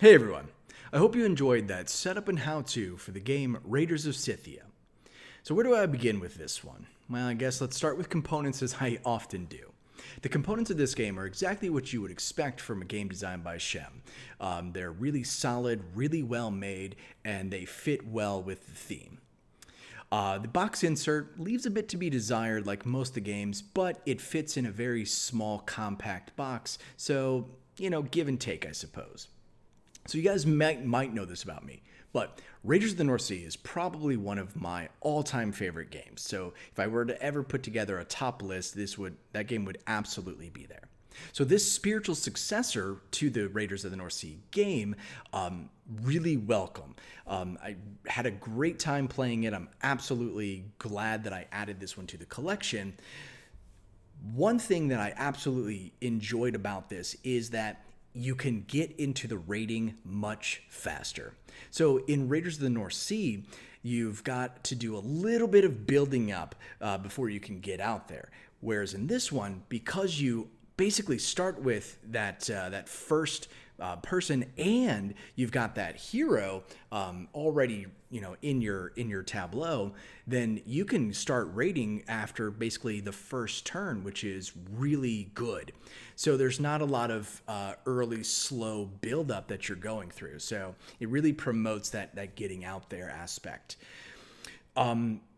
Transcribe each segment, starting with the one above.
Hey everyone, I hope you enjoyed that setup and how-to for the game Raiders of Scythia. So where do I begin with this one? Well, I guess let's start with components as I often do. The components of this game are exactly what you would expect from a game designed by Shem. They're really solid, really well made, and they fit well with the theme. The box insert leaves a bit to be desired like most of the games, but it fits in a very small, compact box, so, give and take, I suppose. So you guys might know this about me, but Raiders of the North Sea is probably one of my all-time favorite games. So if I were to ever put together a top list, that game would absolutely be there. So this spiritual successor to the Raiders of the North Sea game, really welcome. I had a great time playing it. I'm absolutely glad that I added this one to the collection. One thing that I absolutely enjoyed about this is that you can get into the raiding much faster. So in Raiders of the North Sea, you've got to do a little bit of building up before you can get out there. Whereas in this one, because you basically start with that first person, and you've got that hero already, in your tableau, then you can start raiding after basically the first turn, which is really good. So there's not a lot of early slow buildup that you're going through. So it really promotes that getting out there aspect.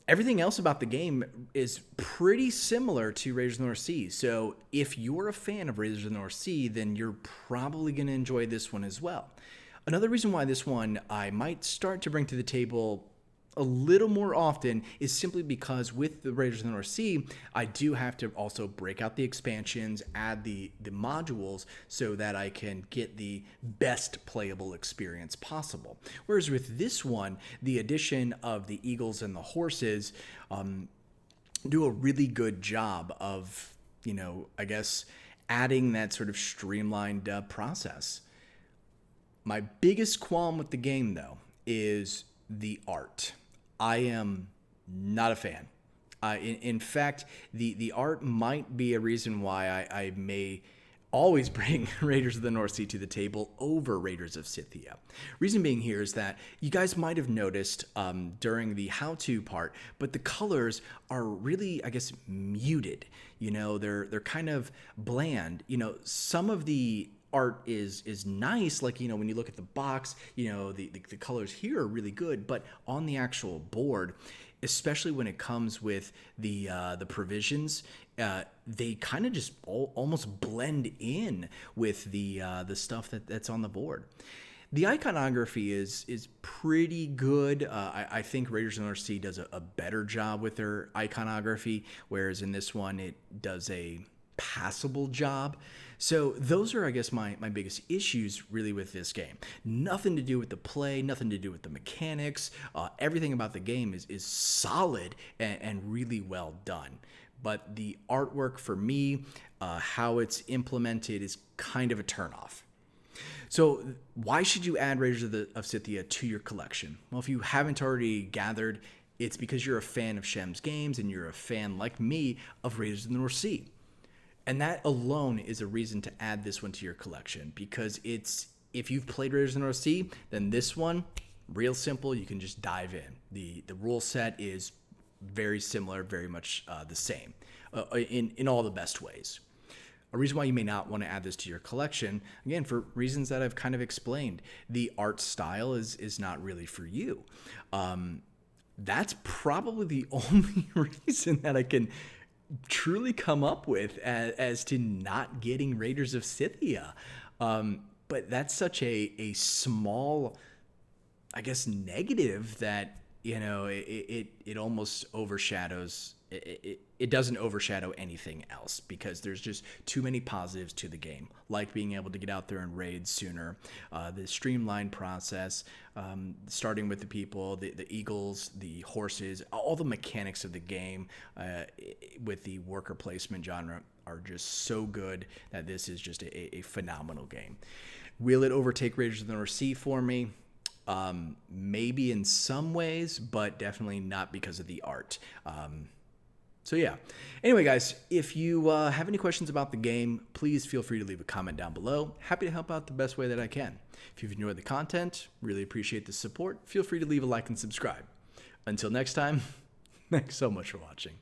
Everything else about the game is pretty similar to Raiders of the North Sea. So if you're a fan of Raiders of the North Sea, then you're probably going to enjoy this one as well. Another reason why this one I might start to bring to the table a little more often is simply because with the Raiders of the North Sea, I do have to also break out the expansions, add the modules so that I can get the best playable experience possible. Whereas with this one, the addition of the eagles and the horses do a really good job of, I guess, adding that sort of streamlined process. My biggest qualm with the game, though, is the art. I am not a fan. In fact, the art might be a reason why I may always bring Raiders of the North Sea to the table over Raiders of Scythia. Reason being here is that you guys might have noticed during the how-to part, but the colors are really, I guess, muted. They're kind of bland. Some of the art is nice, like when you look at the box, the colors here are really good, but on the actual board, especially when it comes with the provisions, they kind of just almost blend in with the stuff that's on the board. The iconography is pretty good. I think Raiders of the North Sea does a better job with their iconography, whereas in this one it does a passable job. So those are, I guess, my biggest issues really with this game. Nothing to do with the play, nothing to do with the mechanics. Everything about the game is solid and really well done. But the artwork for me, how it's implemented is kind of a turnoff. So why should you add Raiders of Scythia to your collection? Well, if you haven't already gathered, it's because you're a fan of Shem's games and you're a fan, like me, of Raiders of the North Sea. And that alone is a reason to add this one to your collection, because if you've played Raiders of the North Sea, then this one, real simple, you can just dive in. The rule set is very similar, very much the same in all the best ways. A reason why you may not want to add this to your collection, again, for reasons that I've kind of explained. The art style is not really for you. That's probably the only reason that I can truly come up with as to not getting Raiders of Scythia. But that's such a small, I guess, negative that, it almost overshadows, it doesn't overshadow anything else, because there's just too many positives to the game, like being able to get out there and raid sooner, the streamlined process, starting with the people, the eagles, the horses, all the mechanics of the game with the worker placement genre are just so good that this is just a phenomenal game. Will it overtake Raiders of the North Sea for me? Maybe in some ways, but definitely not because of the art. So yeah, Anyway, guys, if you have any questions about the game, please feel free to leave a comment down below. Happy to help out the best way that I can. If you've enjoyed the content, really appreciate the support, feel free to leave a like and subscribe. Until next time, thanks so much for watching.